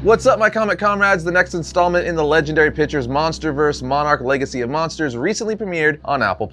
What's up, my comic comrades? The next installment in the Legendary Pictures MonsterVerse Monarch Legacy of Monsters recently premiered on Apple+.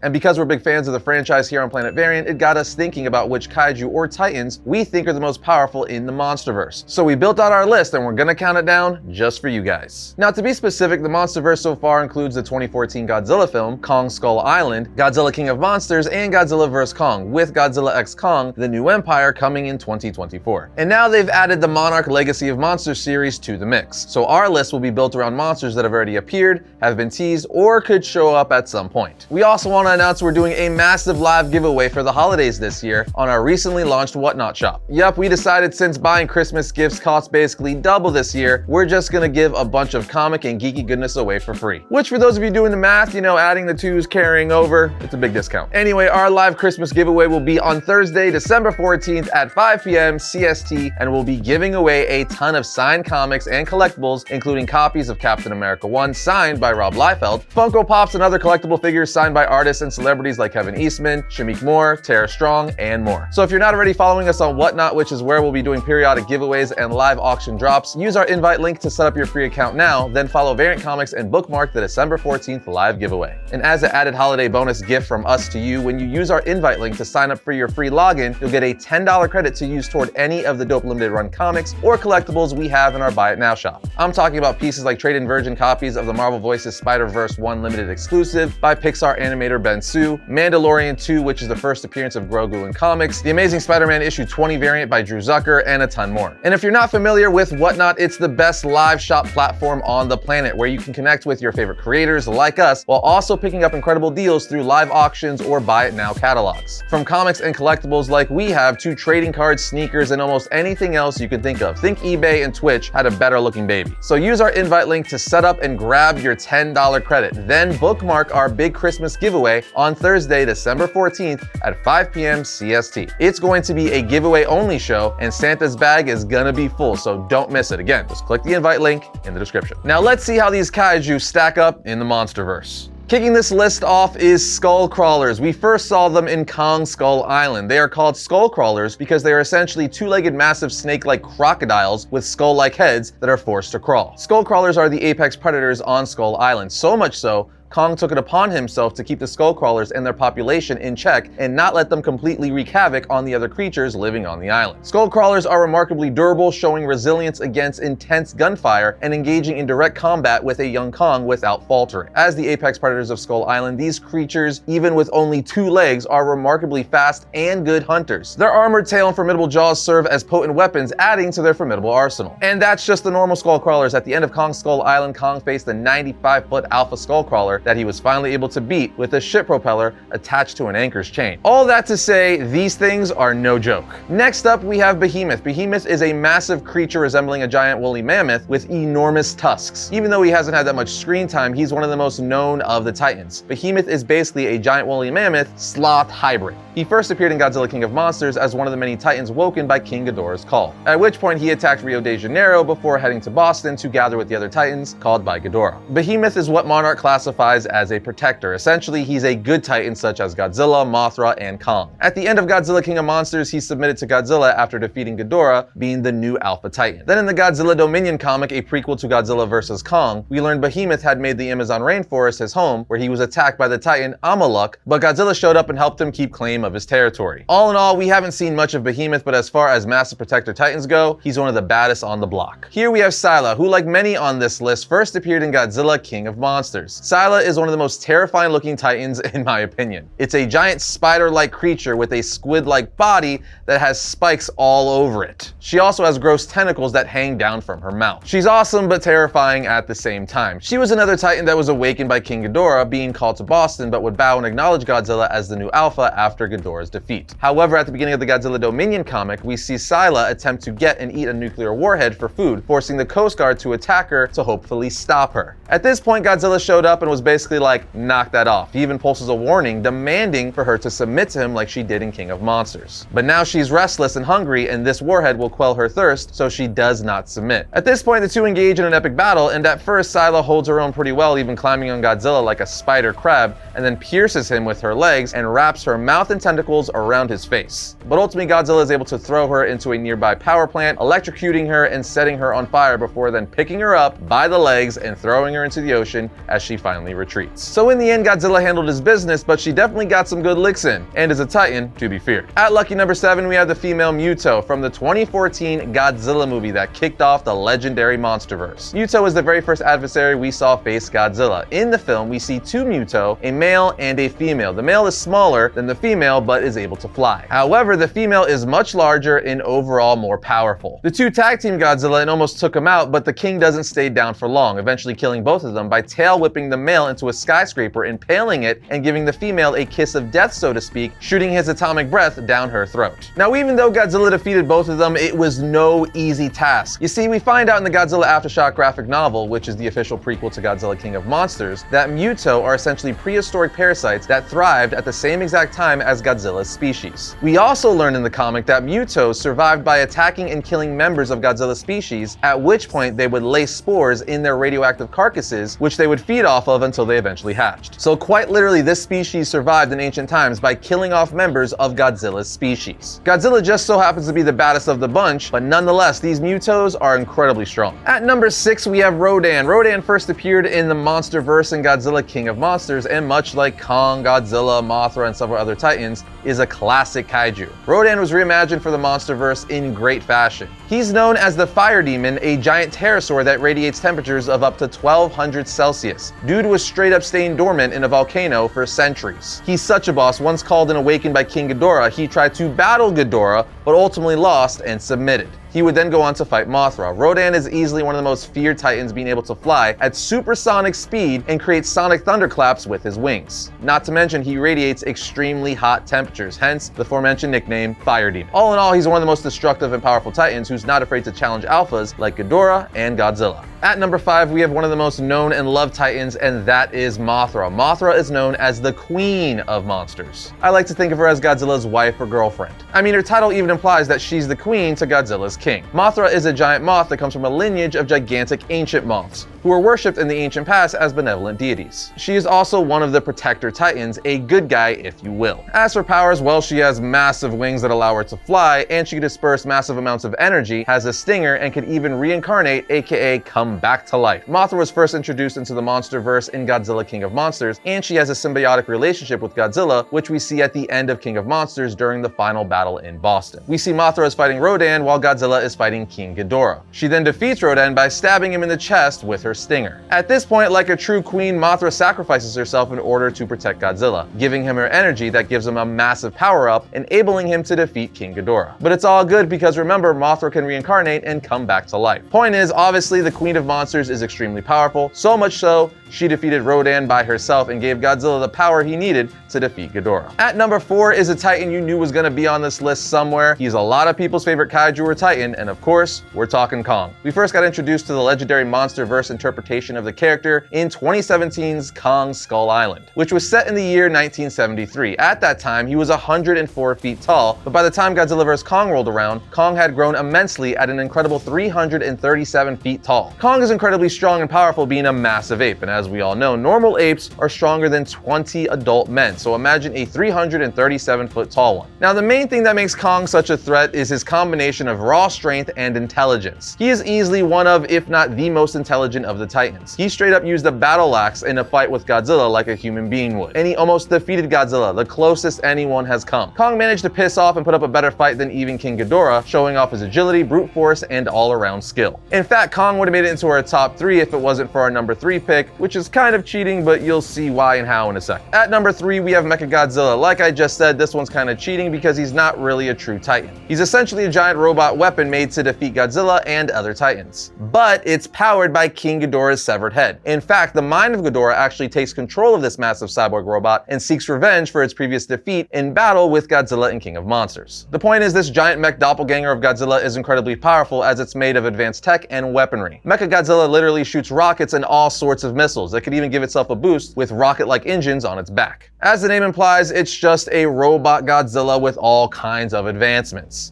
And because we're big fans of the franchise here on Planet Variant, it got us thinking about which kaiju or titans we think are the most powerful in the MonsterVerse. So we built out our list and we're gonna count it down just for you guys. Now, to be specific, the MonsterVerse so far includes the 2014 Godzilla film, Kong Skull Island, Godzilla King of Monsters, and Godzilla vs. Kong, with Godzilla x Kong: The New Empire coming in 2024. And now they've added the Monarch Legacy of Monsters series to the mix. So our list will be built around monsters that have already appeared, have been teased, or could show up at some point. We also want to announce we're doing a massive live giveaway for the holidays this year on our recently launched Whatnot shop. Yup, we decided since buying Christmas gifts costs basically double this year, we're just gonna give a bunch of comic and geeky goodness away for free. Which, for those of you doing the math, adding the twos, carrying over, it's a big discount. Anyway, our live Christmas giveaway will be on Thursday, December 14th at 5 p.m. CST, and we'll be giving away a ton of signed comics and collectibles, including copies of Captain America 1 signed by Rob Liefeld, Funko Pops and other collectible figures signed by artists and celebrities like Kevin Eastman, Shamik Moore, Tara Strong, and more. So if you're not already following us on Whatnot, which is where we'll be doing periodic giveaways and live auction drops, use our invite link to set up your free account now, then follow Variant Comics and bookmark the December 14th live giveaway. And as an added holiday bonus gift from us to you, when you use our invite link to sign up for your free login, you'll get a $10 credit to use toward any of the dope limited run comics or collectibles we have in our Buy It Now shop. I'm talking about pieces like trade-in virgin copies of the Marvel Voices Spider-Verse 1 limited exclusive by Pixar animator Ben Su, Mandalorian 2, which is the first appearance of Grogu in comics, The Amazing Spider-Man issue 20 variant by Drew Zucker, and a ton more. And if you're not familiar with Whatnot, it's the best live shop platform on the planet where you can connect with your favorite creators like us while also picking up incredible deals through live auctions or Buy It Now catalogs. From comics and collectibles like we have to trading cards, sneakers, and almost anything else you can think of. Think eBay and Twitch had a better looking baby. So use our invite link to set up and grab your $10 credit. Then bookmark our big Christmas giveaway on Thursday, December 14th at 5 p.m. CST. It's going to be a giveaway only show and Santa's bag is gonna be full, so don't miss it. Again, just click the invite link in the description. Now let's see how these kaiju stack up in the MonsterVerse. Kicking this list off is skull crawlers. We first saw them in Kong Skull Island. They are called skull crawlers because they are essentially two-legged massive snake-like crocodiles with skull-like heads that are forced to crawl. Skull crawlers are the apex predators on Skull Island, so much so Kong took it upon himself to keep the skull crawlers and their population in check and not let them completely wreak havoc on the other creatures living on the island. Skull crawlers are remarkably durable, showing resilience against intense gunfire and engaging in direct combat with a young Kong without faltering. As the apex predators of Skull Island, these creatures, even with only 2 legs, are remarkably fast and good hunters. Their armored tail and formidable jaws serve as potent weapons, adding to their formidable arsenal. And that's just the normal skull crawlers. At the end of Kong Skull Island, Kong faced a 95-foot alpha skull crawler that he was finally able to beat with a ship propeller attached to an anchor's chain. All that to say, these things are no joke. Next up, we have Behemoth. Behemoth is a massive creature resembling a giant woolly mammoth with enormous tusks. Even though he hasn't had that much screen time, he's one of the most known of the titans. Behemoth is basically a giant woolly mammoth sloth hybrid. He first appeared in Godzilla King of Monsters as one of the many titans woken by King Ghidorah's call, at which point he attacked Rio de Janeiro before heading to Boston to gather with the other titans called by Ghidorah. Behemoth is what Monarch classifies as a protector. Essentially, he's a good titan such as Godzilla, Mothra, and Kong. At the end of Godzilla King of Monsters, he submitted to Godzilla after defeating Ghidorah, being the new Alpha Titan. Then in the Godzilla Dominion comic, a prequel to Godzilla vs. Kong, we learned Behemoth had made the Amazon rainforest his home, where he was attacked by the titan Amaluk, but Godzilla showed up and helped him keep claim of his territory. All in all, we haven't seen much of Behemoth, but as far as massive protector titans go, he's one of the baddest on the block. Here we have Scylla, who, like many on this list, first appeared in Godzilla King of Monsters. Scylla is one of the most terrifying looking titans in my opinion. It's a giant spider-like creature with a squid-like body that has spikes all over it. She also has gross tentacles that hang down from her mouth. She's awesome but terrifying at the same time. She was another titan that was awakened by King Ghidorah, being called to Boston, but would bow and acknowledge Godzilla as the new Alpha after Ghidorah's defeat. However, at the beginning of the Godzilla Dominion comic, we see Scylla attempt to get and eat a nuclear warhead for food, forcing the Coast Guard to attack her to hopefully stop her. At this point, Godzilla showed up and was basically like, knock that off. He even pulses a warning demanding for her to submit to him like she did in King of Monsters. But now she's restless and hungry, and this warhead will quell her thirst, so she does not submit. At this point, the two engage in an epic battle, and at first Scylla holds her own pretty well, even climbing on Godzilla like a spider crab, and then pierces him with her legs and wraps her mouth and tentacles around his face. But ultimately, Godzilla is able to throw her into a nearby power plant, electrocuting her and setting her on fire before then picking her up by the legs and throwing her into the ocean as she finally retreats. So in the end, Godzilla handled his business, but she definitely got some good licks in, and is a titan to be feared. At lucky number 7, we have the female Muto from the 2014 Godzilla movie that kicked off the legendary MonsterVerse. Muto is the very first adversary we saw face Godzilla. In the film, we see two Muto, a male and a female. The male is smaller than the female, but is able to fly. However, the female is much larger and overall more powerful. The two tag team Godzilla and almost took him out, but the king doesn't stay down for long, eventually killing both of them by tail whipping the male into a skyscraper, impaling it, and giving the female a kiss of death, so to speak, shooting his atomic breath down her throat. Now, even though Godzilla defeated both of them, it was no easy task. You see, we find out in the Godzilla Aftershock graphic novel, which is the official prequel to Godzilla King of Monsters, that Muto are essentially prehistoric parasites that thrived at the same exact time as Godzilla's species. We also learn in the comic that Mutos survived by attacking and killing members of Godzilla's species, at which point they would lay spores in their radioactive carcasses, which they would feed off of until they eventually hatched. So quite literally, this species survived in ancient times by killing off members of Godzilla's species. Godzilla just so happens to be the baddest of the bunch, but nonetheless, these Mutos are incredibly strong. At number 6, we have Rodan. Rodan first appeared in the MonsterVerse in Godzilla King of Monsters, and much like Kong, Godzilla, Mothra, and several other titans, is a classic kaiju. Rodan was reimagined for the MonsterVerse in great fashion. He's known as the Fire Demon, a giant pterosaur that radiates temperatures of up to 1200 Celsius, due to a straight up staying dormant in a volcano for centuries. He's such a boss. Once called and awakened by King Ghidorah, he tried to battle Ghidorah, but ultimately lost and submitted. He would then go on to fight Mothra. Rodan is easily one of the most feared titans, being able to fly at supersonic speed and create sonic thunderclaps with his wings. Not to mention, he radiates extremely hot temperatures, hence the aforementioned nickname Fire Demon. All in all, he's one of the most destructive and powerful titans who's not afraid to challenge alphas like Ghidorah and Godzilla. At number 5, we have one of the most known and loved titans, and that is Mothra. Mothra is known as the Queen of Monsters. I like to think of her as Godzilla's wife or girlfriend. I mean, her title even implies that she's the queen to Godzilla's king. Mothra is a giant moth that comes from a lineage of gigantic ancient moths, who were worshipped in the ancient past as benevolent deities. She is also one of the protector titans, a good guy if you will. As for powers, well, she has massive wings that allow her to fly, and she can disperse massive amounts of energy, has a stinger, and can even reincarnate, aka come back to life. Mothra was first introduced into the MonsterVerse in Godzilla King of Monsters, and she has a symbiotic relationship with Godzilla, which we see at the end of King of Monsters during the final battle in Boston. We see Mothra is fighting Rodan while Godzilla is fighting King Ghidorah. She then defeats Rodan by stabbing him in the chest with her stinger. At this point, like a true queen, Mothra sacrifices herself in order to protect Godzilla, giving him her energy that gives him a massive power-up, enabling him to defeat King Ghidorah. But it's all good because remember, Mothra can reincarnate and come back to life. Point is, obviously, the Queen of Monsters is extremely powerful, so much so, she defeated Rodan by herself and gave Godzilla the power he needed to defeat Ghidorah. At number 4 is a titan you knew was going to be on this list somewhere. He's a lot of people's favorite kaiju or titan, and of course, we're talking Kong. We first got introduced to the legendary MonsterVerse interpretation of the character in 2017's Kong Skull Island, which was set in the year 1973. At that time, he was 104 feet tall, but by the time Godzilla vs. Kong rolled around, Kong had grown immensely at an incredible 337 feet tall. Kong is incredibly strong and powerful, being a massive ape, and as we all know, normal apes are stronger than 20 adult men, so imagine a 337 foot tall one. Now, the main thing that makes Kong such a threat is his combination of raw strength and intelligence. He is easily one of, if not the most intelligent of the titans. He straight up used a battle axe in a fight with Godzilla like a human being would, and he almost defeated Godzilla, the closest anyone has come. Kong managed to piss off and put up a better fight than even King Ghidorah, showing off his agility, brute force, and all-around skill. In fact, Kong would have made it into our top 3 if it wasn't for our number 3 pick, which is kind of cheating, but you'll see why and how in a second. At number 3, we have Mechagodzilla. Like I just said, this one's kind of cheating because he's not really a true titan. Titan. He's essentially a giant robot weapon made to defeat Godzilla and other Titans. But it's powered by King Ghidorah's severed head. In fact, the mind of Ghidorah actually takes control of this massive cyborg robot and seeks revenge for its previous defeat in battle with Godzilla and King of Monsters. The point is, this giant mech doppelganger of Godzilla is incredibly powerful as it's made of advanced tech and weaponry. Mechagodzilla literally shoots rockets and all sorts of missiles. It could even give itself a boost with rocket-like engines on its back. As the name implies, it's just a robot Godzilla with all kinds of advancements.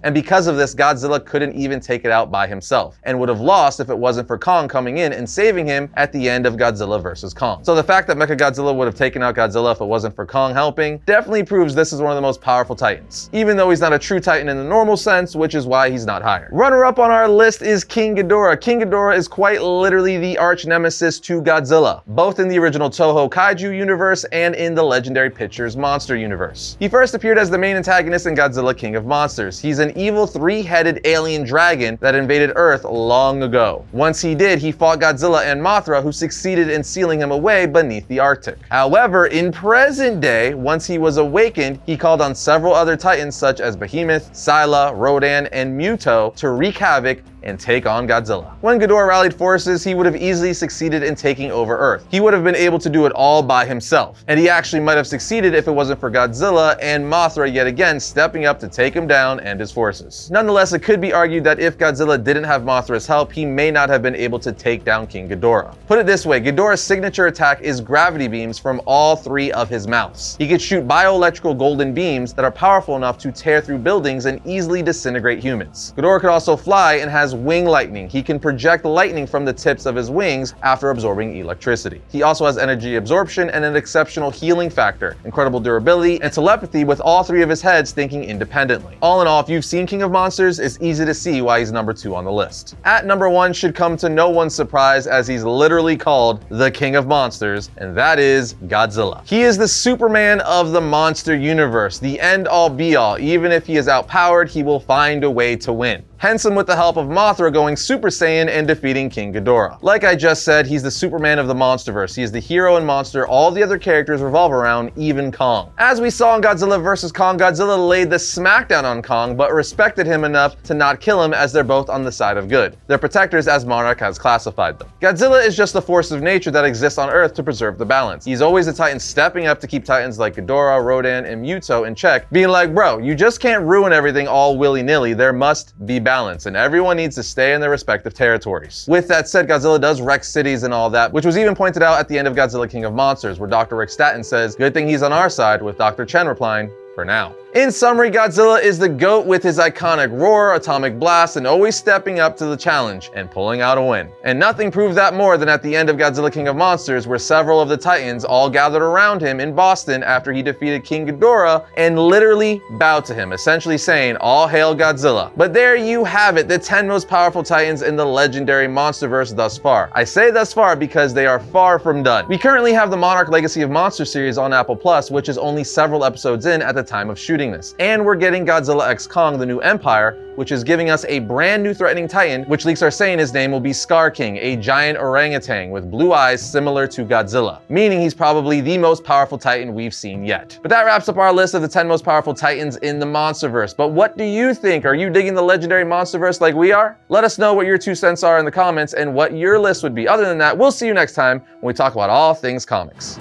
And because of this, Godzilla couldn't even take it out by himself, and would have lost if it wasn't for Kong coming in and saving him at the end of Godzilla vs. Kong. So the fact that Mechagodzilla would have taken out Godzilla if it wasn't for Kong helping definitely proves this is one of the most powerful Titans, even though he's not a true Titan in the normal sense, which is why he's not higher. Runner-up on our list is King Ghidorah. King Ghidorah is quite literally the arch nemesis to Godzilla, both in the original Toho Kaiju universe and in the Legendary Pictures monster universe. He first appeared as the main antagonist in Godzilla King of Monsters. He's an evil three-headed alien dragon that invaded Earth long ago. Once he did, he fought Godzilla and Mothra, who succeeded in sealing him away beneath the Arctic. However, in present day, once he was awakened, he called on several other Titans such as Behemoth, Scylla, Rodan, and Muto to wreak havoc and take on Godzilla. When Ghidorah rallied forces, he would have easily succeeded in taking over Earth. He would have been able to do it all by himself, and he actually might have succeeded if it wasn't for Godzilla and Mothra yet again stepping up to take him down and his forces. Nonetheless, it could be argued that if Godzilla didn't have Mothra's help, he may not have been able to take down King Ghidorah. Put it this way, Ghidorah's signature attack is gravity beams from all three of his mouths. He could shoot bioelectrical golden beams that are powerful enough to tear through buildings and easily disintegrate humans. Ghidorah could also fly and has wing lightning. He can project lightning from the tips of his wings after absorbing electricity. He also has energy absorption and an exceptional healing factor, incredible durability, and telepathy, with all three of his heads thinking independently. All in all, if you've seen King of Monsters, it's easy to see why he's number 2 on the list. At number 1 should come to no one's surprise, as he's literally called the King of Monsters, and that is Godzilla. He is the Superman of the monster universe, the end-all be-all. Even if he is outpowered, he will find a way to win. Hence him with the help of Mothra going Super Saiyan and defeating King Ghidorah. Like I just said, he's the Superman of the MonsterVerse. He is the hero and monster all the other characters revolve around, even Kong. As we saw in Godzilla vs. Kong, Godzilla laid the smackdown on Kong, but respected him enough to not kill him, as they're both on the side of good. They're protectors, as Monarch has classified them. Godzilla is just a force of nature that exists on Earth to preserve the balance. He's always a Titan stepping up to keep Titans like Ghidorah, Rodan, and Muto in check, being like, bro, you just can't ruin everything all willy-nilly. There must be balance, and everyone needs to stay in their respective territories. With that said, Godzilla does wreck cities and all that, which was even pointed out at the end of Godzilla King of Monsters, where Dr. Rick Staten says, "Good thing he's on our side," with Dr. Chen replying, "For now." In summary, Godzilla is the GOAT with his iconic roar, atomic blast, and always stepping up to the challenge and pulling out a win. And nothing proved that more than at the end of Godzilla King of Monsters, where several of the Titans all gathered around him in Boston after he defeated King Ghidorah and literally bowed to him, essentially saying, "All hail Godzilla." But there you have it, the 10 most powerful Titans in the Legendary MonsterVerse thus far. I say thus far because they are far from done. We currently have the Monarch Legacy of Monsters series on Apple Plus, which is only several episodes in at the time of shooting this. And we're getting Godzilla x Kong: The New Empire, which is giving us a brand new threatening Titan, which leaks are saying his name will be Scar King, a giant orangutan with blue eyes similar to Godzilla, meaning he's probably the most powerful Titan we've seen yet. But that wraps up our list of the 10 most powerful Titans in the MonsterVerse. But what do you think? Are you digging the Legendary MonsterVerse like we are? Let us know what your 2 cents are in the comments and what your list would be. Other than that, we'll see you next time when we talk about all things comics.